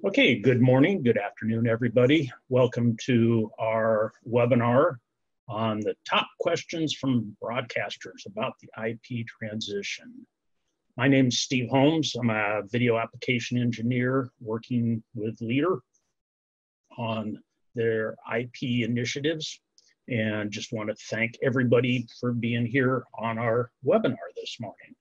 Okay, good morning, good afternoon, everybody. Welcome to our webinar on the top questions from broadcasters about the IP transition. My name is Steve Holmes. I'm a video application engineer working with Leader on their IP initiatives, and just want to thank everybody for being here on our webinar this morning.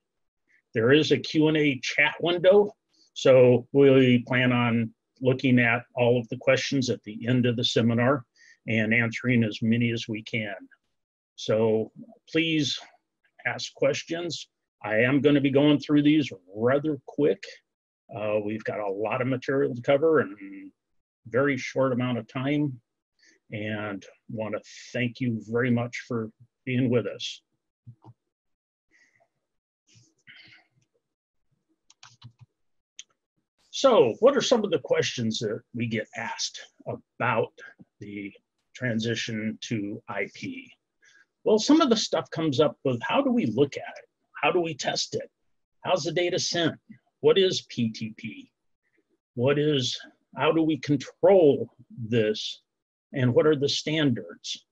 There is a Q&A chat window, so we plan on looking at all of the questions at the end of the seminar and answering as many as we can. So please ask questions. I am going to be going through these rather quick. We've got a lot of material to cover in a very short amount of time, and want to thank you very much for being with us. So what are some of the questions that we get asked about the transition to IP? Well, some of the stuff comes up with how do we look at it? How do we test it? How's the data sent? What is PTP? How do we control this? And what are the standards?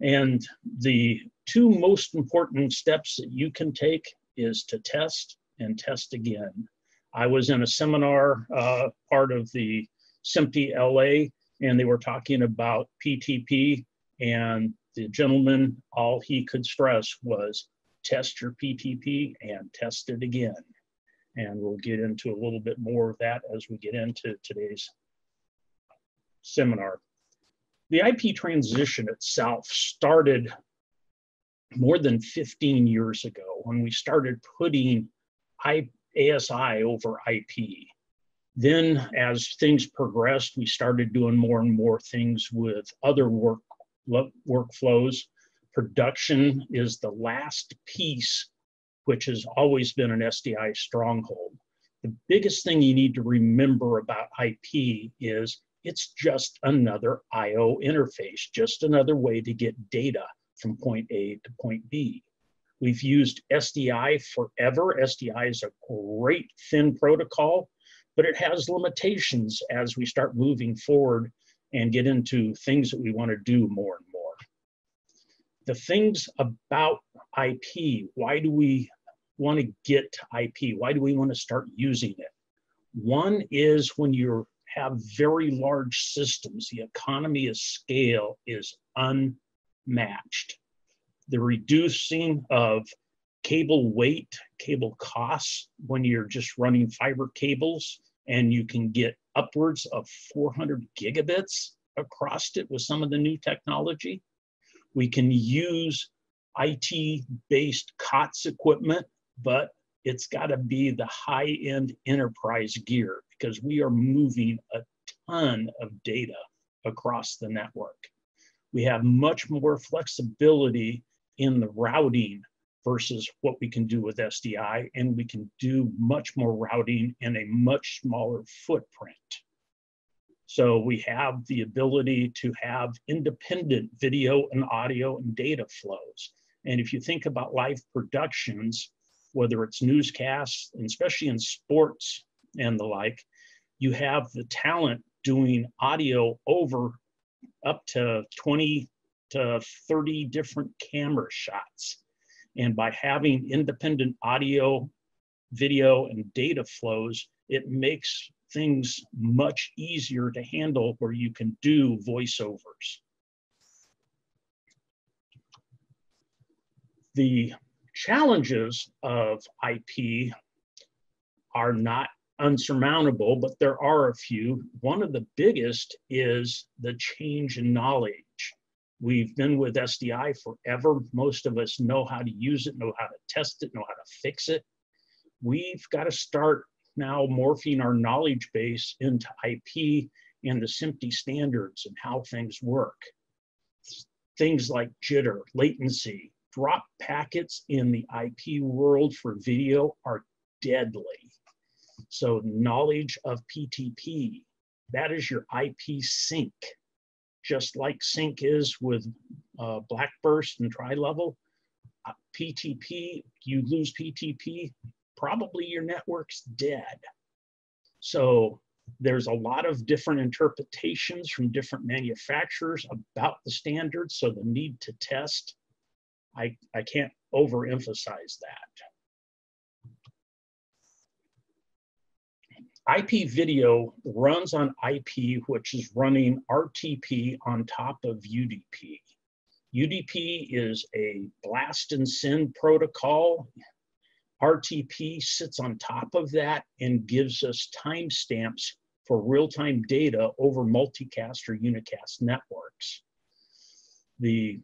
And the two most important steps that you can take is to test and test again. I was in a seminar, part of the SMPTE LA, and they were talking about PTP, and the gentleman, all he could stress was test your PTP and test it again. And we'll get into a little bit more of that as we get into today's seminar. The IP transition itself started more than 15 years ago when we started putting ASI over IP. Then as things progressed, we started doing more and more things with other workflows. Production is the last piece, which has always been an SDI stronghold. The biggest thing you need to remember about IP is it's just another IO interface, just another way to get data from point A to point B. We've used SDI forever. SDI is a great thin protocol, but it has limitations as we start moving forward and get into things that we want to do more and more. The things about IP, why do we want to get to IP? Why do we want to start using it? One is when you have very large systems, the economy of scale is unmatched. The reducing of cable weight, cable costs, when you're just running fiber cables, and you can get upwards of 400 gigabits across it with some of the new technology. We can use IT-based COTS equipment, but it's got to be the high-end enterprise gear because we are moving a ton of data across the network. We have much more flexibility in the routing versus what we can do with SDI, and we can do much more routing in a much smaller footprint. So we have the ability to have independent video and audio and data flows. And if you think about live productions, whether it's newscasts, and especially in sports and the like, you have the talent doing audio over up to 20 to 30 different camera shots. And by having independent audio, video, and data flows, it makes things much easier to handle where you can do voiceovers. The challenges of IP are not unsurmountable, but there are a few. One of the biggest is the change in knowledge. We've been with SDI forever. Most of us know how to use it, know how to test it, know how to fix it. We've got to start now morphing our knowledge base into IP and the SMPTE standards and how things work. Things like jitter, latency, drop packets in the IP world for video are deadly. So knowledge of PTP, that is your IP sync. Just like sync is with Blackburst and tri-level, PTP, you lose PTP, probably your network's dead. So There's a lot of different interpretations from different manufacturers about the standards, so the need to test, I can't overemphasize that. IP video runs on IP, which is running RTP on top of UDP. UDP is a blast and send protocol. RTP sits on top of that and gives us timestamps for real-time data over multicast or unicast networks. The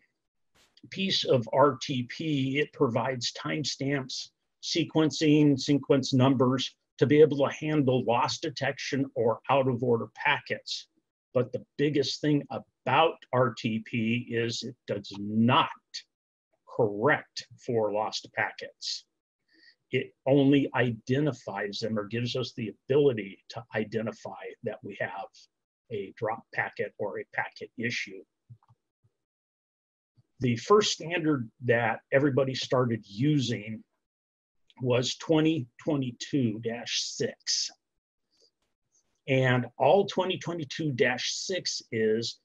piece of RTP, it provides timestamps, sequencing, sequence numbers to be able to handle loss detection or out-of-order packets. But the biggest thing about RTP is it does not correct for lost packets. It only identifies them or gives us the ability to identify that we have a drop packet or a packet issue. The first standard that everybody started using was 2022-6. And all 2022-6 is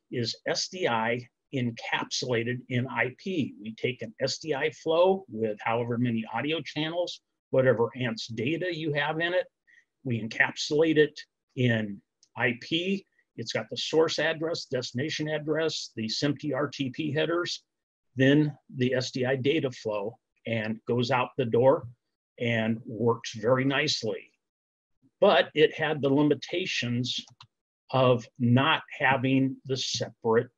SDI encapsulated in IP. We take an SDI flow with however many audio channels, whatever ANTS data you have in it. We encapsulate it in IP. It's got the source address, destination address, the SMPTE RTP headers, then the SDI data flow, and goes out the door and works very nicely. But it had the limitations of not having the separate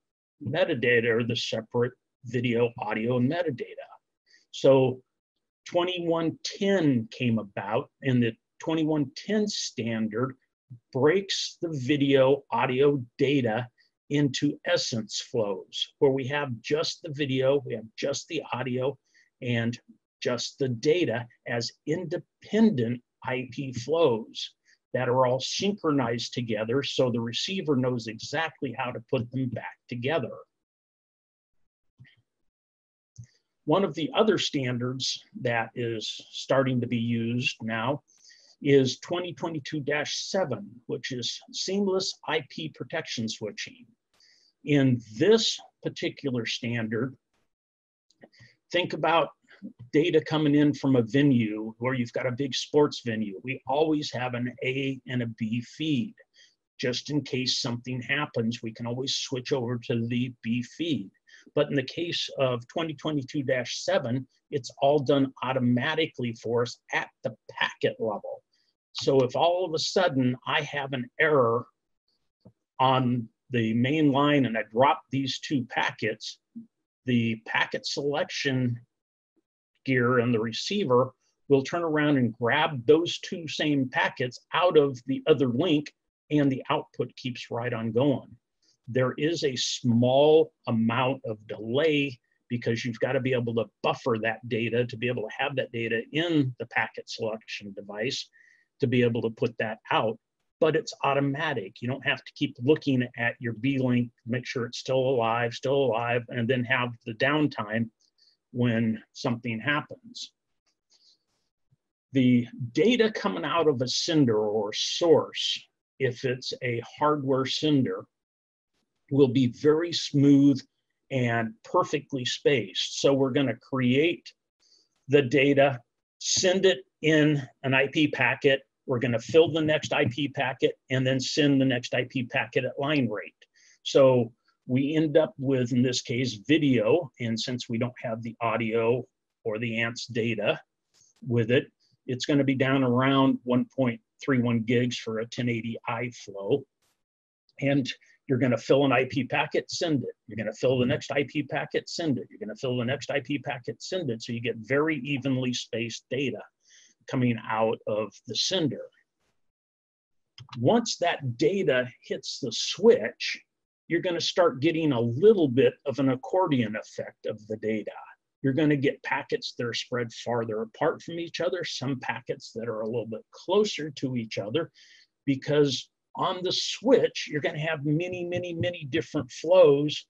metadata or the separate video, audio, and metadata. So 2110 came about, and the 2110 standard breaks the video, audio data into essence flows, where we have just the video, we have just the audio, and just the data as independent IP flows that are all synchronized together, so the receiver knows exactly how to put them back together. One of the other standards that is starting to be used now is 2022-7, which is seamless IP protection switching. In this particular standard, think about data coming in from a venue where you've got a big sports venue. We always have an A and a B feed. Just in case something happens, we can always switch over to the B feed. But in the case of 2022-7, it's all done automatically for us at the packet level. So if all of a sudden I have an error on the main line and I drop these two packets, the packet selection gear and the receiver will turn around and grab those two same packets out of the other link, and the output keeps right on going. There is a small amount of delay because you've got to be able to buffer that data to be able to have that data in the packet selection device to be able to put that out, but it's automatic. You don't have to keep looking at your B link, make sure it's still alive, and then have the downtime when something happens. The data coming out of a sender or source, if it's a hardware sender, will be very smooth and perfectly spaced. So we're going to create the data, send it in an IP packet. We're going to fill the next IP packet and then send the next IP packet at line rate. So we end up with, in this case, video. And since we don't have the audio or the ANTS data with it, it's going to be down around 1.31 gigs for a 1080i flow. And you're going to fill an IP packet, send it. You're going to fill the next IP packet, send it. You're going to fill the next IP packet, send it. So you get very evenly spaced data coming out of the sender. Once that data hits the switch, you're going to start getting a little bit of an accordion effect of the data. You're going to get packets that are spread farther apart from each other, some packets that are a little bit closer to each other, because on the switch, you're going to have many different flows.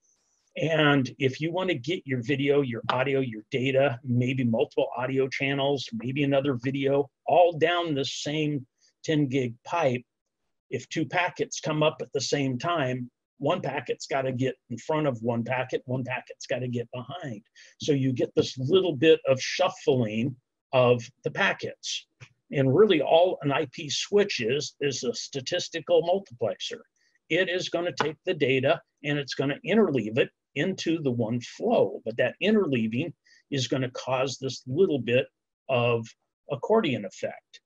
And if you want to get your video, your audio, your data, maybe multiple audio channels, maybe another video, all down the same 10 gig pipe, If two packets come up at the same time, one packet's got to get in front of one packet's got to get behind. So you get this little bit of shuffling of the packets. And really all an IP switch is a statistical multiplexer. It is going to take the data and it's going to interleave it into the one flow. But that interleaving is going to cause this little bit of accordion effect.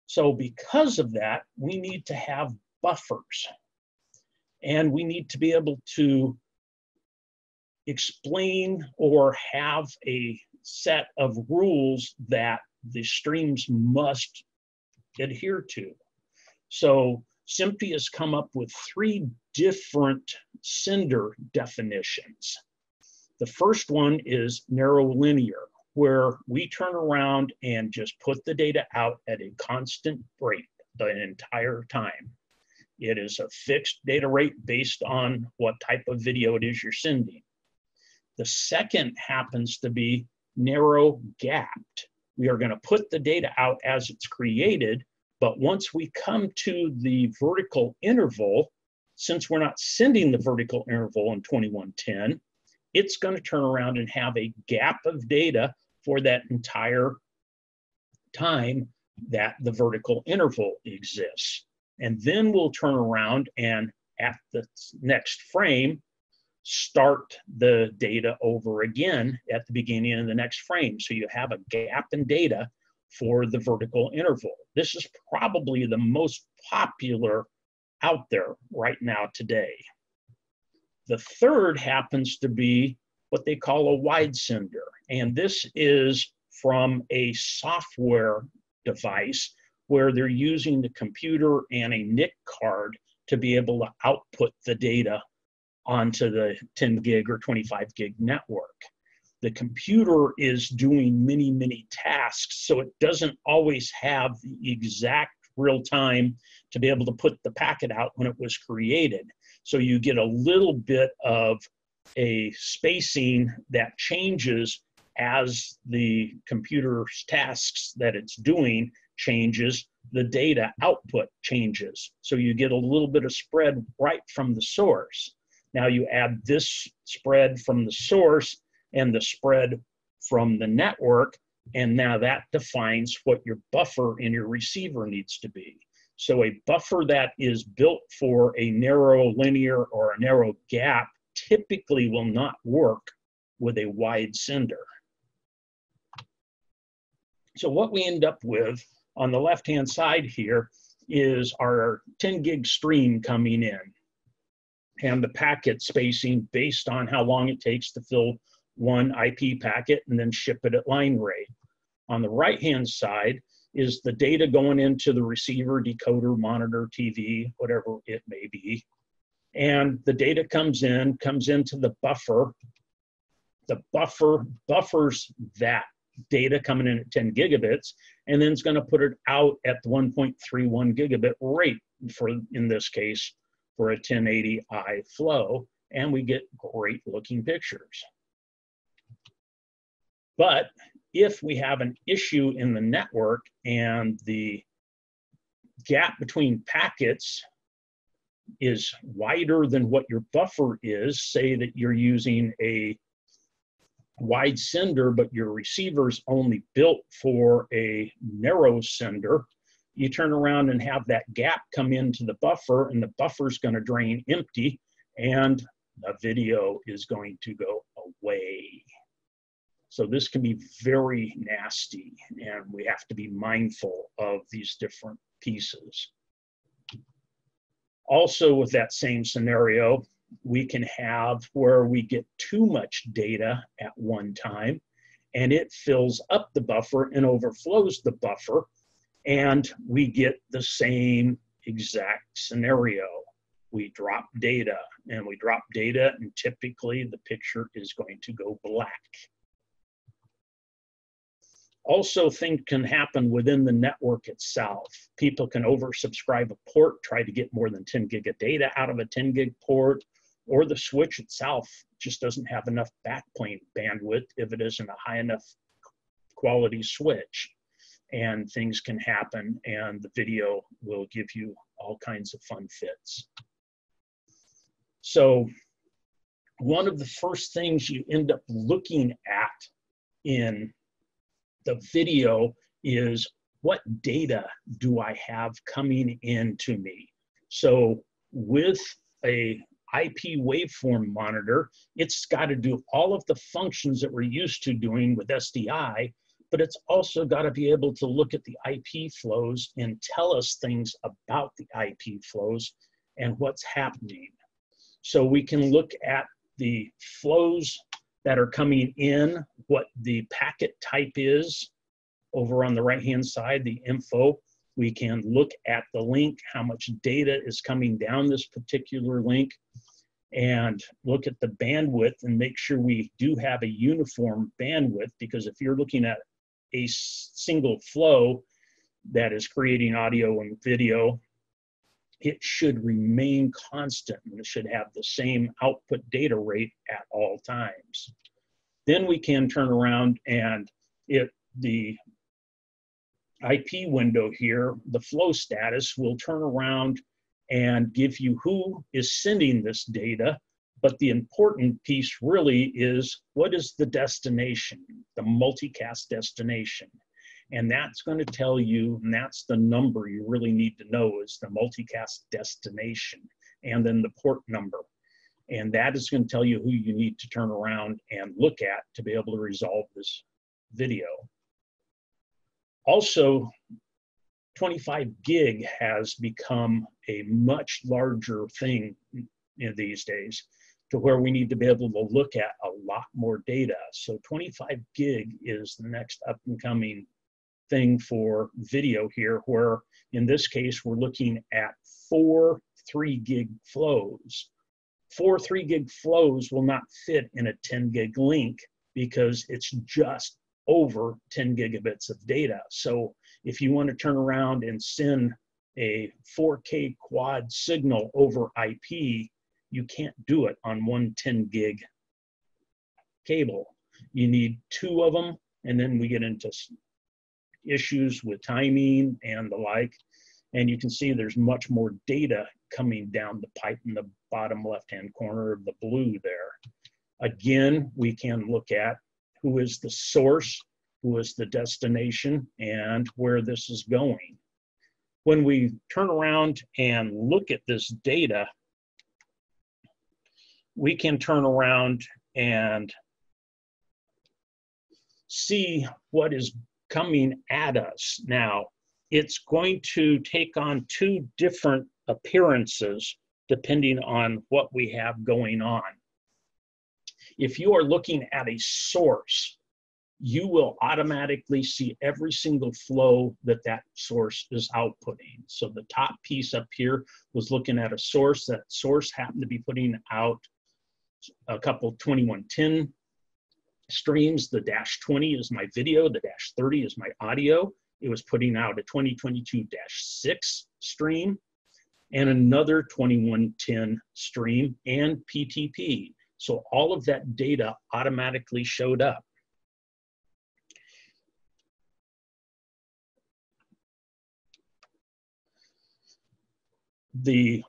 So because of that, we need to have buffers. And we need to be able to explain or have a set of rules that the streams must adhere to. So SMPTE has come up with 3 different sender definitions. The first one is narrow linear, where we turn around and just put the data out at a constant rate the entire time. It is a fixed data rate based on what type of video it is you're sending. The second happens to be narrow gapped. We are going to put the data out as it's created, but once we come to the vertical interval, since we're not sending the vertical interval in 2110, it's going to turn around and have a gap of data for that entire time that the vertical interval exists. And then we'll turn around and at the next frame, start the data over again at the beginning of the next frame. So you have a gap in data for the vertical interval. This is probably the most popular out there right now today. The third happens to be what they call a wide sender. And this is from a software device where they're using the computer and a NIC card to be able to output the data onto the 10 gig or 25 gig network. The computer is doing many, many tasks, so it doesn't always have the exact real time to be able to put the packet out when it was created. So you get a little bit of a spacing that changes as the computer's tasks that it's doing changes, the data output changes. So you get a little bit of spread right from the source. Now you add this spread from the source and the spread from the network, and now that defines what your buffer in your receiver needs to be. So a buffer that is built for a narrow linear or a narrow gap typically will not work with a wide sender. So what we end up with on the left-hand side here is our 10 gig stream coming in and the packet spacing based on how long it takes to fill one IP packet and then ship it at line rate. On the right-hand side is the data going into the receiver, decoder, monitor, TV, whatever it may be. And the data comes into the buffer. The buffer buffers that data coming in at 10 gigabits, and then it's going to put it out at the 1.31 gigabit rate for, in this case, for a 1080i flow, and we get great looking pictures. But if we have an issue in the network and the gap between packets is wider than what your buffer is, say that you're using a wide sender, but your receiver's only built for a narrow sender, you turn around and have that gap come into the buffer, and the buffer's going to drain empty, and the video is going to go away. So this can be very nasty, and we have to be mindful of these different pieces. Also, with that same scenario, we can have where we get too much data at one time, and it fills up the buffer and overflows the buffer, and we get the same exact scenario. We drop data, and typically the picture is going to go black. Also, things can happen within the network itself. People can oversubscribe a port, try to get more than 10 gig of data out of a 10 gig port, or the switch itself just doesn't have enough backplane bandwidth if it isn't a high enough quality switch. and things can happen, and the video will give you all kinds of fun fits. So one of the first things you end up looking at in the video is, what data do I have coming in to me? So with a IP waveform monitor, it's got to do all of the functions that we're used to doing with SDI, but it's also got to be able to look at the IP flows and tell us things about the IP flows and what's happening. So we can look at the flows that are coming in, what the packet type is. Over on the right-hand side, the info, we can look at the link, how much data is coming down this particular link, and look at the bandwidth and make sure we do have a uniform bandwidth, because if you're looking at a single flow that is creating audio and video, it should remain constant and it should have the same output data rate at all times. Then we can turn around and the IP window here, the flow status, will turn around and give you who is sending this data. But the important piece really is, what is the destination, the multicast destination? And that's going to tell you, and that's the number you really need to know, is the multicast destination, and then the port number. And that is going to tell you who you need to turn around and look at to be able to resolve this video. Also, 25 gig has become a much larger thing these days, to where we need to be able to look at a lot more data. So 25 gig is the next up and coming thing for video here, where in this case, we're looking at 4 3 gig flows. 4 3 gig flows will not fit in a 10 gig link because it's just over 10 gigabits of data. So if you want to turn around and send a 4K quad signal over IP, you can't do it on one 10 gig cable. You need 2 of them, and then we get into issues with timing and the like. And you can see there's much more data coming down the pipe in the bottom left-hand corner of the blue there. Again, we can look at who is the source, who is the destination, and where this is going. When we turn around and look at this data, we can turn around and see what is coming at us. Now, it's going to take on 2 different appearances depending on what we have going on. If you are looking at a source, you will automatically see every single flow that that source is outputting. So the top piece up here was looking at a source. That source happened to be putting out a couple 2110 streams. The -20 is my video, the -30 is my audio. It was putting out a 2022-6 stream and another 2110 stream and PTP. So all of that data automatically showed up. The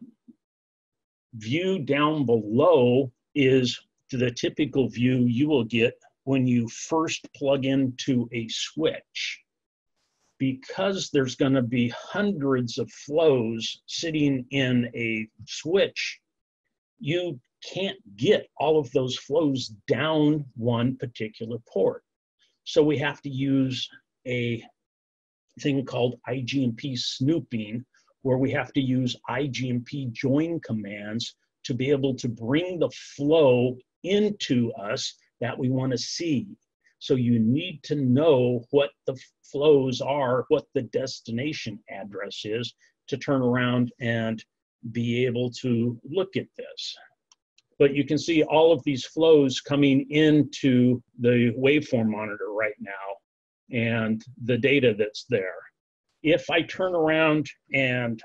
view down below is the typical view you will get when you first plug into a switch. Because there's going to be hundreds of flows sitting in a switch, you can't get all of those flows down one particular port. So we have to use a thing called IGMP snooping, where we have to use IGMP join commands to be able to bring the flow into us that we want to see. So you need to know what the flows are, what the destination address is, to turn around and be able to look at this. But you can see all of these flows coming into the waveform monitor right now and the data that's there. If I turn around and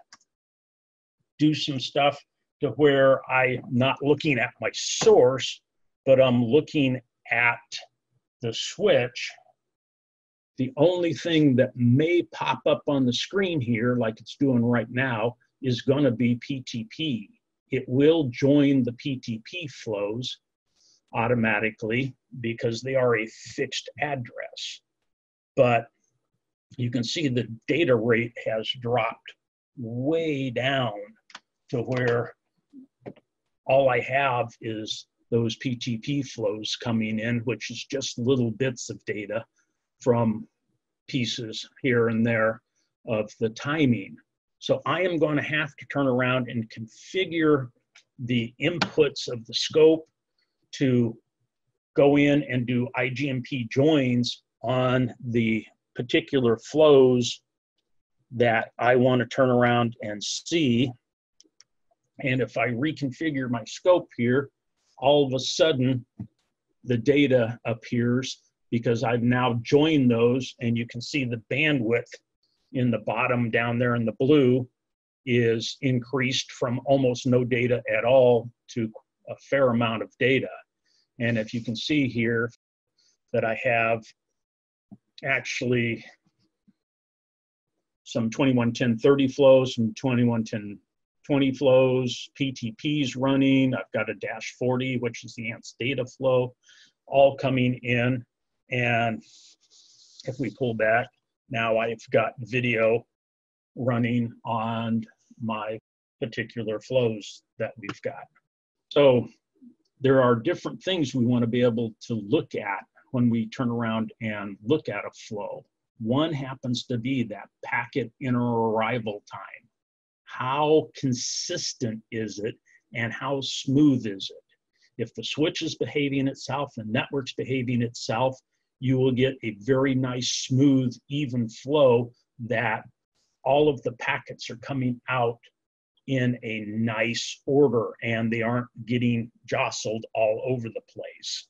do some stuff to where I'm not looking at my source, but I'm looking at the switch, The only thing that may pop up on the screen here, like it's doing right now, is going to be PTP. It will join the PTP flows automatically because they are a fixed address. But you can see the data rate has dropped way down to where all I have is those PTP flows coming in, which is just little bits of data from pieces here and there of the timing. So I am going to have to turn around and configure the inputs of the scope to go in and do IGMP joins on the particular flows that I want to turn around and see. And if I reconfigure my scope here, all of a sudden the data appears because I've now joined those, and you can see the bandwidth in the bottom down there in the blue is increased from almost no data at all to a fair amount of data. And if you can see here that I have actually some 211030 flows, some 211020 flows, PTPs running. I've got a -40, which is the ANTS data flow, all coming in. And if we pull back, now I've got video running on my particular flows that we've got. So there are different things we want to be able to look at when we turn around and look at a flow. One happens to be that packet inter-arrival time. How consistent is it and how smooth is it? If the switch is behaving itself, the network's behaving itself, you will get a very nice, smooth, even flow that all of the packets are coming out in a nice order and they aren't getting jostled all over the place.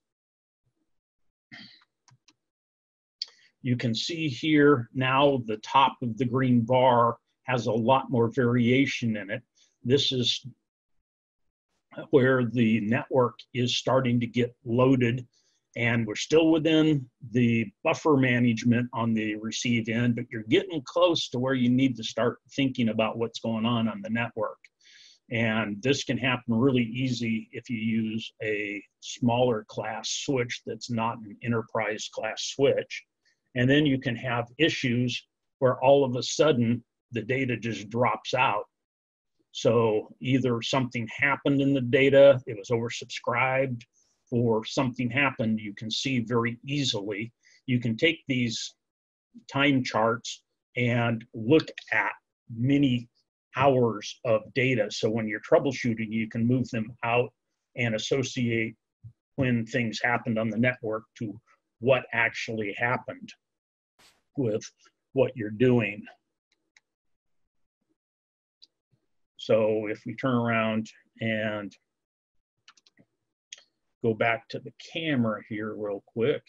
You can see here now the top of the green bar has a lot more variation in it. This is where the network is starting to get loaded, and we're still within the buffer management on the receive end, but you're getting close to where you need to start thinking about what's going on the network. And this can happen really easy if you use a smaller class switch that's not an enterprise class switch. And then you can have issues where all of a sudden the data just drops out. So either something happened in the data, it was oversubscribed, or something happened. You can see very easily. You can take these time charts and look at many hours of data. So when you're troubleshooting, you can move them out and associate when things happened on the network to what actually happened with what you're doing. So if we turn around and go back to the camera here real quick,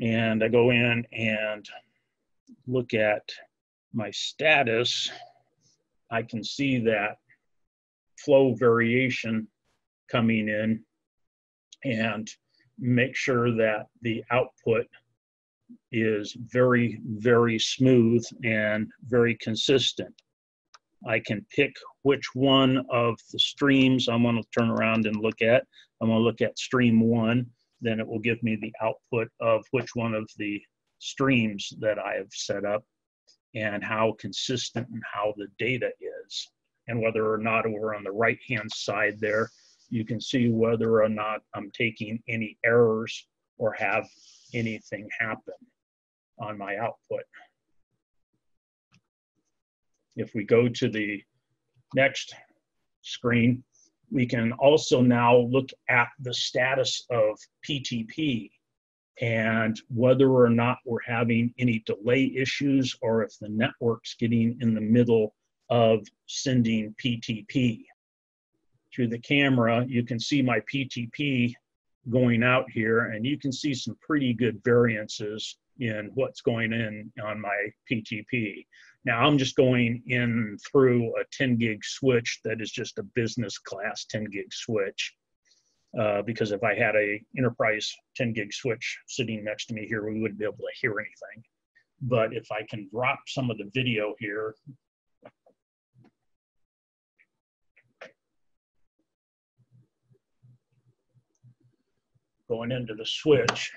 and I go in and look at my status, I can see that flow variation coming in and make sure that the output is very, very smooth and very consistent. I can pick which one of the streams I'm going to turn around and look at. I'm going to look at stream 1, then it will give me the output of which one of the streams that I have set up and how consistent and how the data is. And whether or not over on the right-hand side there, you can see whether or not I'm taking any errors or have anything happen on my output. If we go to the next screen, we can also now look at the status of PTP and whether or not we're having any delay issues or if the network's getting in the middle of sending PTP. Through the camera, you can see my PTP going out here, and you can see some pretty good variances in what's going in on my PTP. Now I'm just going in through a 10 gig switch that is just a business class 10 gig switch. because if I had a enterprise 10 gig switch sitting next to me here, we wouldn't be able to hear anything. But if I can drop some of the video here, going into the switch,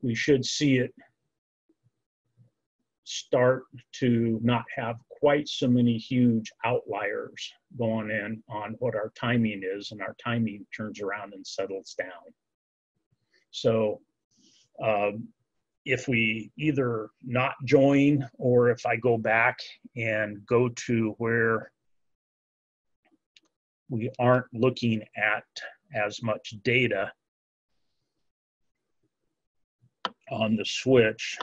we should see it start to not have quite so many huge outliers going in on what our timing is, and our timing turns around and settles down. So if we either not join, or if I go back and go to where we aren't looking at as much data on the switch,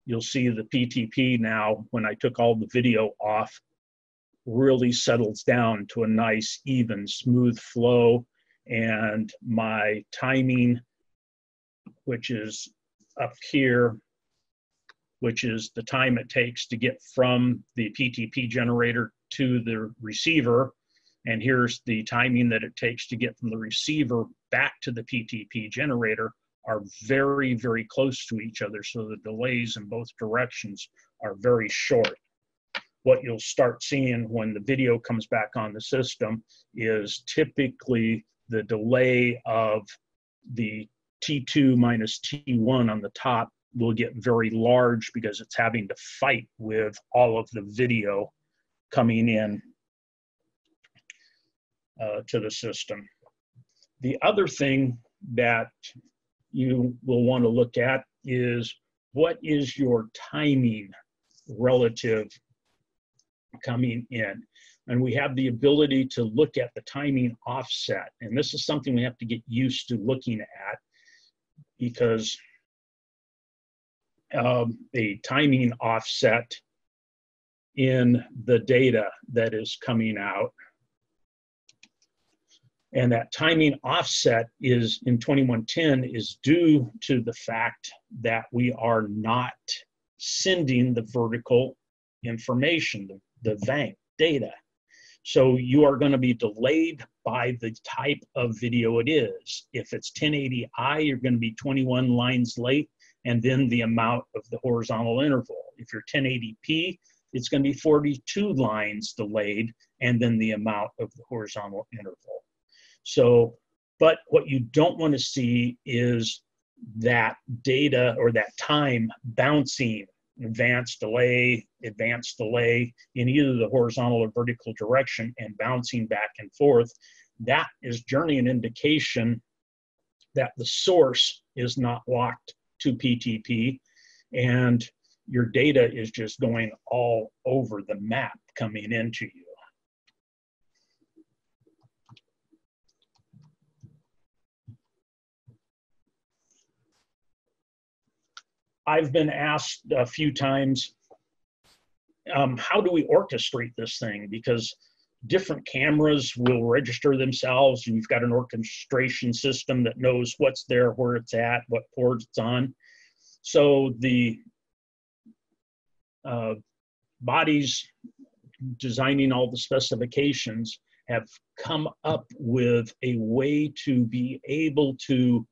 you'll see the PTP now, when I took all the video off, really settles down to a nice, even, smooth flow. And my timing, which is up here, which is the time it takes to get from the PTP generator to the receiver. And here's the timing that it takes to get from the receiver back to the PTP generator, are very, very close to each other. So the delays in both directions are very short. What you'll start seeing when the video comes back on the system is typically the delay of the T2 minus T1 on the top will get very large, because it's having to fight with all of the video coming in to the system. The other thing that you will want to look at is, what is your timing relative coming in? And we have the ability to look at the timing offset. And this is something we have to get used to looking at, because a timing offset in the data that is coming out. And that timing offset is, in 2110, is due to the fact that we are not sending the vertical information, the VANC data. So you are going to be delayed by the type of video it is. If it's 1080i, you're going to be 21 lines late, and then the amount of the horizontal interval. If you're 1080p, it's going to be 42 lines delayed, and then the amount of the horizontal interval. So, but what you don't want to see is that data, or that time, bouncing, advanced delay in either the horizontal or vertical direction, and bouncing back and forth. That is generally an indication that the source is not locked to PTP, and your data is just going all over the map coming into you. I've been asked a few times, how do we orchestrate this thing? Because different cameras will register themselves, and you've got an orchestration system that knows what's there, where it's at, what port it's on. So the bodies designing all the specifications have come up with a way to be able to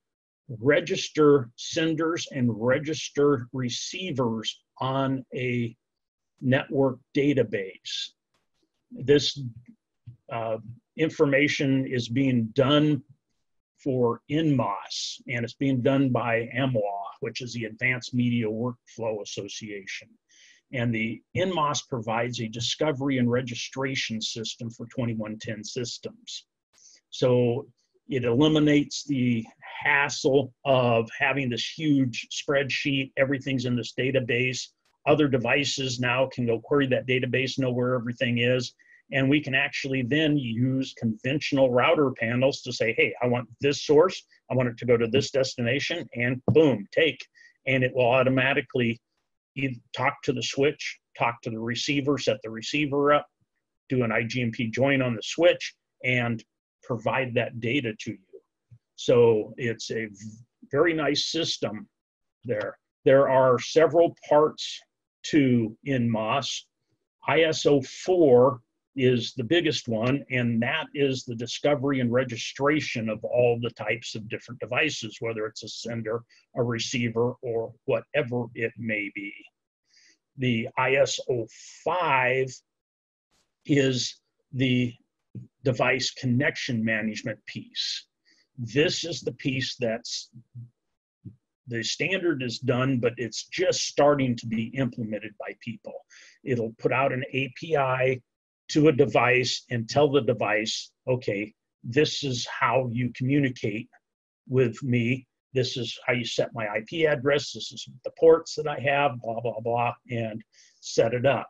register senders and register receivers on a network database. This information is being done for NMOS, and it's being done by AMWA, which is the Advanced Media Workflow Association. And the NMOS provides a discovery and registration system for 2110 systems. So it eliminates the hassle of having this huge spreadsheet. Everything's in this database. Other devices now can go query that database, know where everything is. And we can actually then use conventional router panels to say, hey, I want this source, I want it to go to this destination, and boom, take. And it will automatically either talk to the switch, talk to the receiver, set the receiver up, do an IGMP join on the switch, and provide that data to you. So it's a very nice system there. There are several parts to NMOS. ISO 4 is the biggest one, and that is the discovery and registration of all the types of different devices, whether it's a sender, a receiver, or whatever it may be. The ISO 5 is the device connection management piece. This is the piece that's, the standard is done, but it's just starting to be implemented by people. It'll put out an API to a device and tell the device, okay, this is how you communicate with me. This is how you set my IP address. This is the ports that I have, blah, blah, blah, and set it up.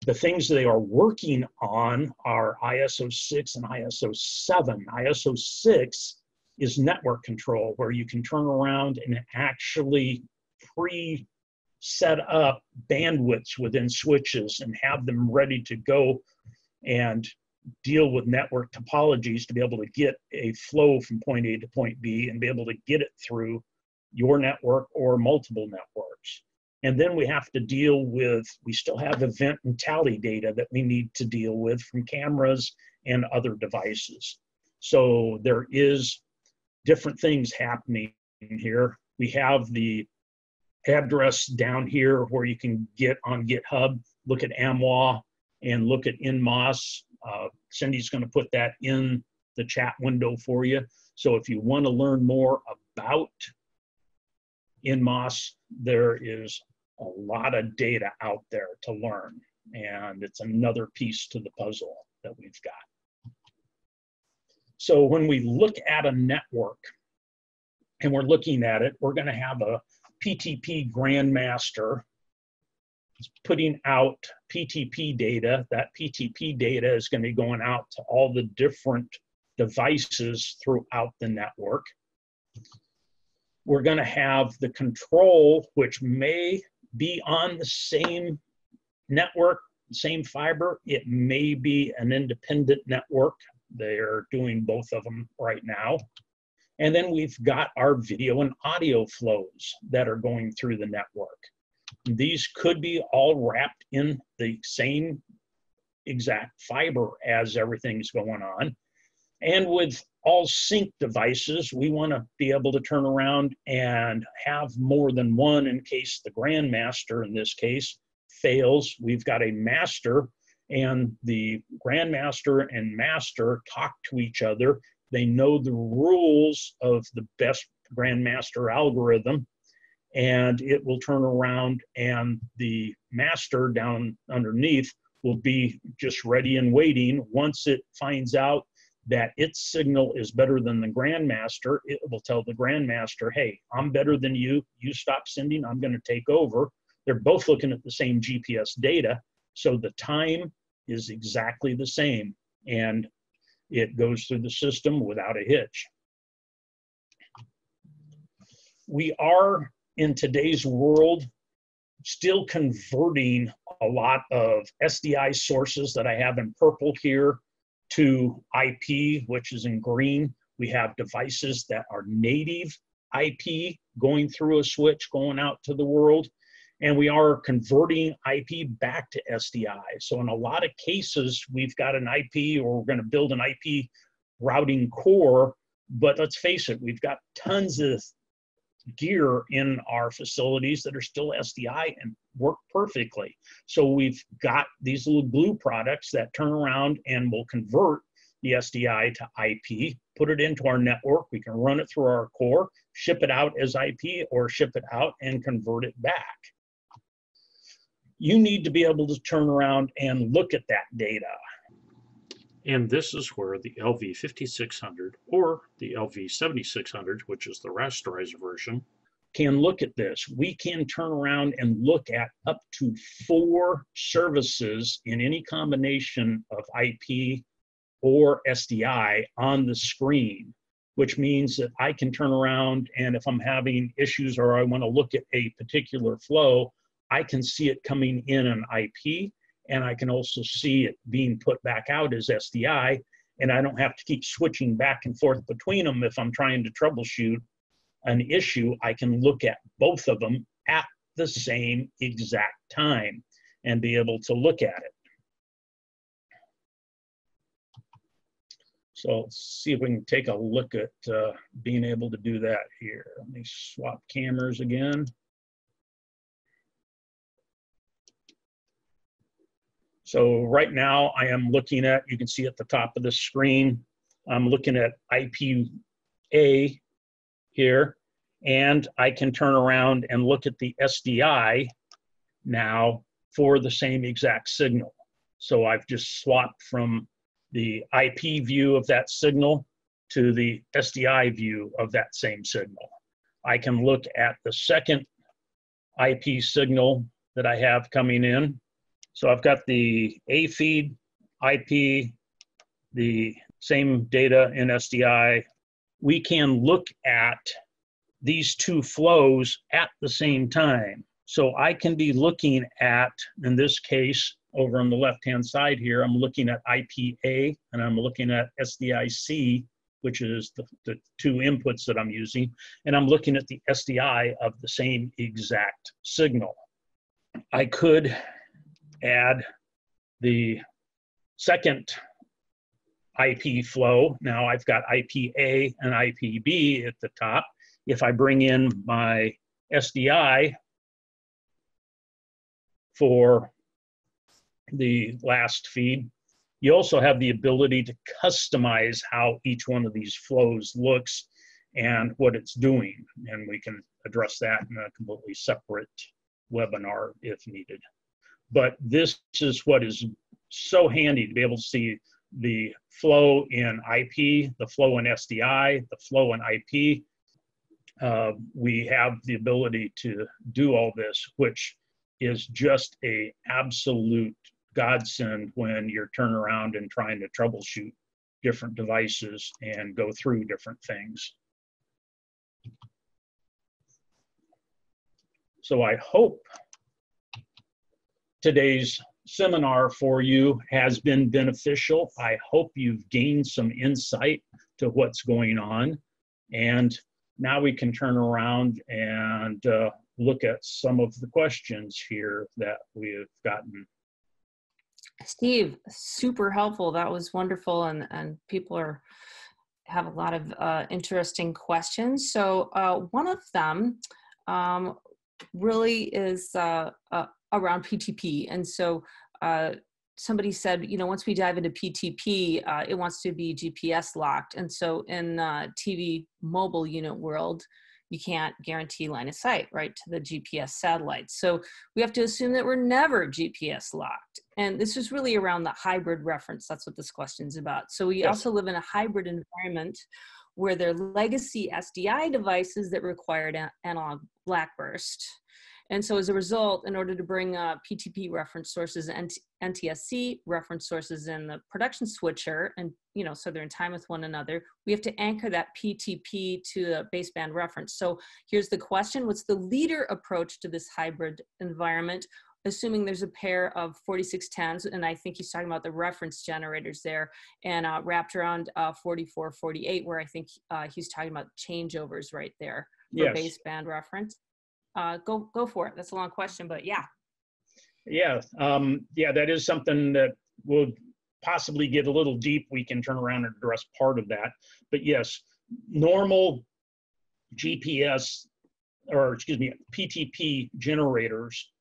The things they are working on are ISO 6 and ISO 7. ISO 6 is network control, where you can turn around and actually pre-set up bandwidths within switches and have them ready to go and deal with network topologies to be able to get a flow from point A to point B and be able to get it through your network or multiple networks. And then we have to deal with, we still have event and tally data that we need to deal with from cameras and other devices. So there is different things happening here. We have the address down here where you can get on GitHub, look at AMWA and look at NMOS. Cindy's going to put that in the chat window for you. So if you want to learn more about NMOS, there is a lot of data out there to learn, and it's another piece to the puzzle that we've got. So when we look at a network and we're looking at it, we're going to have a PTP grandmaster putting out PTP data. That PTP data is going to be going out to all the different devices throughout the network. We're going to have the control, which may be on the same network, same fiber. It may be an independent network. They're doing both of them right now. And then we've got our video and audio flows that are going through the network. These could be all wrapped in the same exact fiber as everything's going on. And with all sync devices, we want to be able to turn around and have more than one in case the grandmaster, in this case, fails. We've got a master, and the grandmaster and master talk to each other. They know the rules of the best grandmaster algorithm, and it will turn around, and the master down underneath will be just ready and waiting. Once it finds out that its signal is better than the grandmaster, it will tell the grandmaster, hey, I'm better than you. You stop sending, I'm going to take over. They're both looking at the same GPS data, so the time is exactly the same, and it goes through the system without a hitch. We are, in today's world, still converting a lot of SDI sources that I have in purple here to IP, which is in green. We have devices that are native IP going through a switch, going out to the world, and we are converting IP back to SDI. So in a lot of cases, we've got an IP, or we're going to build an IP routing core, but let's face it, we've got tons of gear in our facilities that are still SDI and work perfectly. So we've got these little glue products that turn around and will convert the SDI to IP, put it into our network. We can run it through our core, ship it out as IP, or ship it out and convert it back. You need to be able to turn around and look at that data. And this is where the LV5600 or the LV7600, which is the rasterized version, can look at this. We can turn around and look at up to 4 services in any combination of IP or SDI on the screen, which means that I can turn around, and if I'm having issues or I want to look at a particular flow, I can see it coming in an IP, and I can also see it being put back out as SDI, and I don't have to keep switching back and forth between them if I'm trying to troubleshoot an issue, I can look at both of them at the same exact time and be able to look at it. So let's see if we can take a look at being able to do that here. Let me swap cameras again. So right now I am looking at, you can see at the top of the screen, I'm looking at IPA here, and I can turn around and look at the SDI now for the same exact signal. So I've just swapped from the IP view of that signal to the SDI view of that same signal. I can look at the second IP signal that I have coming in. So I've got the A feed, IP, the same data in SDI. We can look at these two flows at the same time. So I can be looking at, in this case, over on the left-hand side here, I'm looking at IPA and I'm looking at SDIC, which is the two inputs that I'm using, and I'm looking at the SDI of the same exact signal. I could add the second IP flow. Now I've got IPA and IPB at the top. If I bring in my SDI for the last feed, you also have the ability to customize how each one of these flows looks and what it's doing. And we can address that in a completely separate webinar if needed. But this is what is so handy to be able to see the flow in IP, the flow in SDI, the flow in IP. We have the ability to do all this, which is just a absolute godsend when you're turning around and trying to troubleshoot different devices and go through different things. So I hope today's seminar for you has been beneficial. I hope you've gained some insight to what's going on. And now we can turn around and look at some of the questions here that we've gotten. Steve, super helpful. That was wonderful. And people have a lot of interesting questions. So one of them really is around PTP. And so somebody said, you know, once we dive into PTP, it wants to be GPS locked. And so in TV mobile unit world, you can't guarantee line of sight, right, to the GPS satellites. So we have to assume that we're never GPS locked. And this is really around the hybrid reference. That's what this question is about. So we also live in a hybrid environment where there are legacy SDI devices that required analog blackburst. And so as a result, in order to bring PTP reference sources and NTSC reference sources in the production switcher, and you know, so they're in time with one another, we have to anchor that PTP to the baseband reference. So here's the question: what's the leader approach to this hybrid environment, assuming there's a pair of 4610s, and I think he's talking about the reference generators there, and wrapped around 4448, where I think he's talking about changeovers right there for baseband reference. Go for it. That's a long question, but yeah. Yeah, that is something that will possibly get a little deep. We can turn around and address part of that. But yes, normal GPS, or excuse me, PTP generators,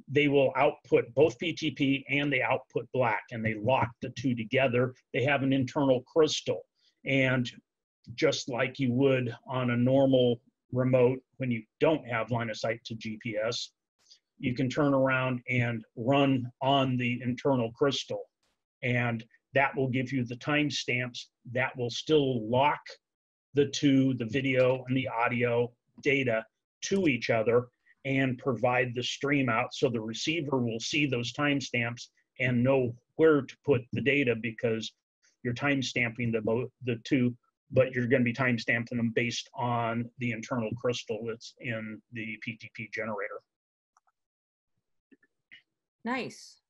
they will output both PTP and they output black, and they lock the two together. They have an internal crystal. And just like you would on a normal remote, when you don't have line of sight to GPS, you can turn around and run on the internal crystal, and that will give you the timestamps that will still lock the two, the video and the audio data, to each other and provide the stream out, so the receiver will see those timestamps and know where to put the data, because you're timestamping the two, but you're going to be timestamping them based on the internal crystal that's in the PTP generator. Nice.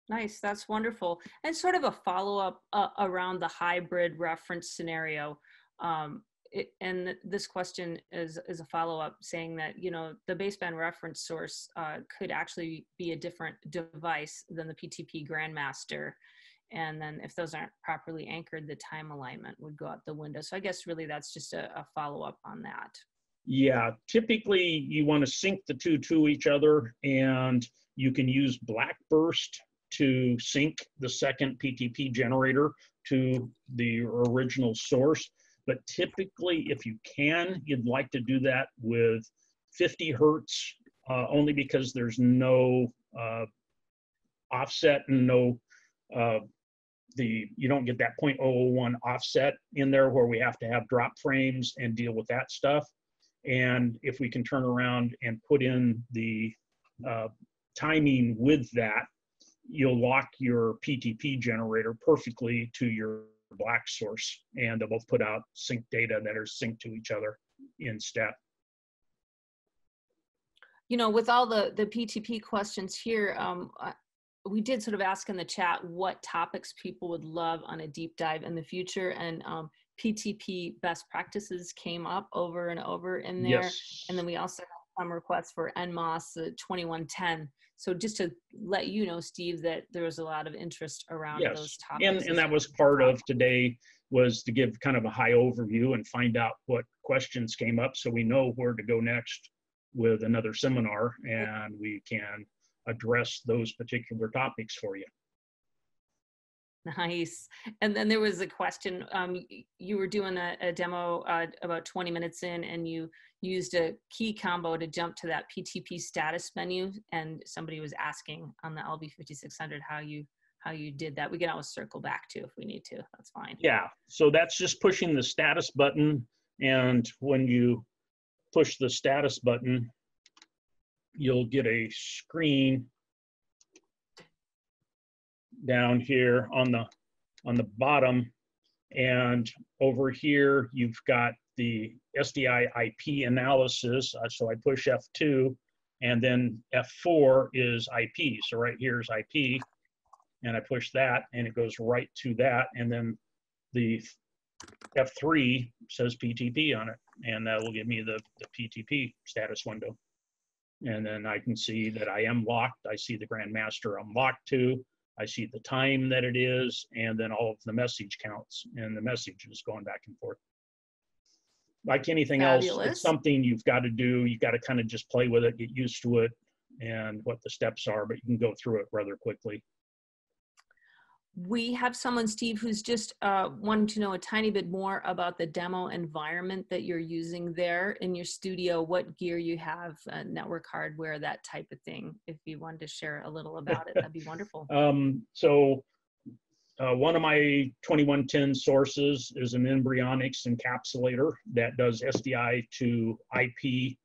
Nice. That's wonderful. And sort of a follow-up around the hybrid reference scenario. and this question is a follow-up saying that, you know, the baseband reference source could actually be a different device than the PTP Grandmaster. And then if those aren't properly anchored, the time alignment would go out the window. So I guess really that's just a follow-up on that. Yeah, typically you want to sync the two to each other, and you can use Blackburst to sync the second PTP generator to the original source. But typically, if you can, you'd like to do that with 50 hertz, only because there's no offset and no, you don't get that 0.001 offset in there where we have to have drop frames and deal with that stuff. And if we can turn around and put in the timing with that, you'll lock your PTP generator perfectly to your black source, and they'll both put out sync data that are synced to each other in step. You know, with all the PTP questions here, we did sort of ask in the chat what topics people would love on a deep dive in the future, and PTP best practices came up over and over in there. Yes. And then we also have some requests for NMOS 2110. So just to let you know, Steve, that there was a lot of interest around those topics. And that was part of today, was to give kind of a high overview and find out what questions came up so we know where to go next with another seminar, and we can address those particular topics for you. Nice. And then there was a question, you were doing a demo about 20 minutes in, and you used a key combo to jump to that PTP status menu, and somebody was asking on the LV5600 how you did that. We can always circle back to if we need to, that's fine. Yeah, so that's just pushing the status button, and when you push the status button, you'll get a screen down here on the bottom, and over here you've got the SDI IP analysis. So I push F2, and then F4 is IP. So right here is IP, and I push that, and it goes right to that, and then the F3 says PTP on it, and that will give me the PTP status window. And then I can see that I am locked. I see the Grandmaster I'm locked to. I see the time that it is, and then all of the message counts, and the message is going back and forth. Like anything else, it's something you've got to do. You've got to kind of just play with it, get used to it, and what the steps are, but you can go through it rather quickly. We have someone, Steve, who's just wanting to know a tiny bit more about the demo environment that you're using there in your studio, what gear you have, network hardware, that type of thing. If you wanted to share a little about it, that'd be wonderful. So one of my 2110 sources is an Embryonics encapsulator that does SDI to IP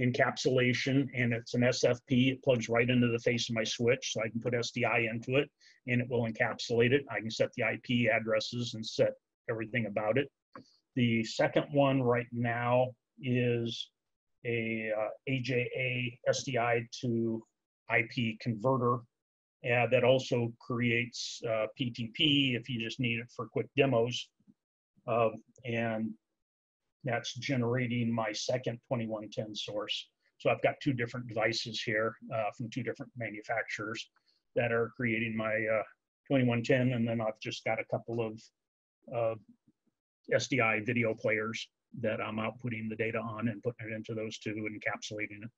encapsulation, and it's an SFP. It plugs right into the face of my switch, so I can put SDI into it, and it will encapsulate it. I can set the IP addresses and set everything about it. The second one right now is a AJA SDI to IP converter that also creates PTP if you just need it for quick demos, and that's generating my second 2110 source. So I've got two different devices here from two different manufacturers that are creating my 2110, and then I've just got a couple of SDI video players that I'm outputting the data on and putting it into those two and encapsulating it.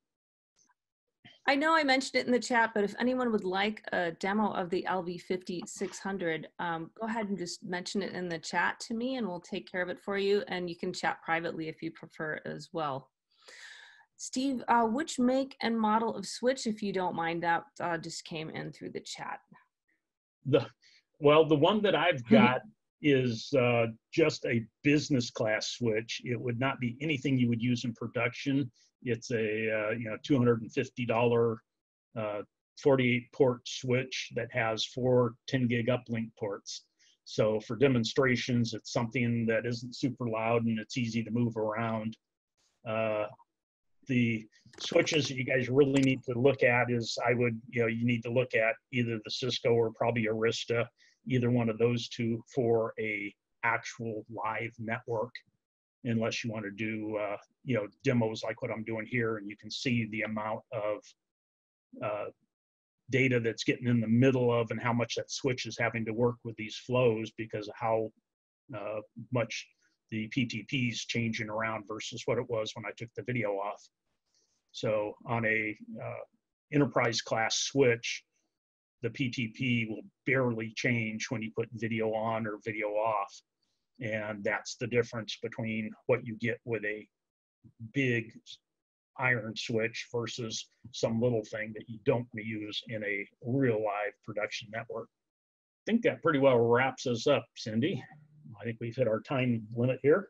I know I mentioned it in the chat, but if anyone would like a demo of the LV5600, go ahead and just mention it in the chat to me, and we'll take care of it for you. And you can chat privately if you prefer as well. Steve, which make and model of switch, if you don't mind, that just came in through the chat? Well, the one that I've got is just a business class switch. It would not be anything you would use in production. It's a $250 48 port switch that has 4 10 gig uplink ports. So for demonstrations, it's something that isn't super loud and it's easy to move around. The switches that you guys really need to look at is, you need to look at either the Cisco or probably Arista, either one of those two for a actual live network, unless you want to do demos like what I'm doing here, and you can see the amount of data that's getting in the middle of, and how much that switch is having to work with these flows because of how much the PTP is changing around versus what it was when I took the video off. So on a enterprise class switch, the PTP will barely change when you put video on or video off. And that's the difference between what you get with a big iron switch versus some little thing that you don't use in a real live production network. I think that pretty well wraps us up, Cindy. I think we've hit our time limit here.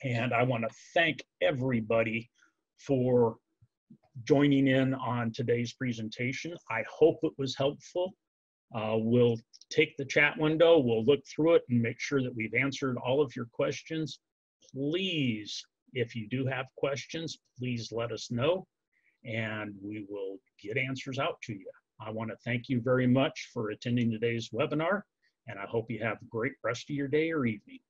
And I want to thank everybody for joining in on today's presentation. I hope it was helpful. We'll take the chat window, we'll look through it and make sure that we've answered all of your questions. Please, if you do have questions, please let us know and we will get answers out to you. I want to thank you very much for attending today's webinar, and I hope you have a great rest of your day or evening.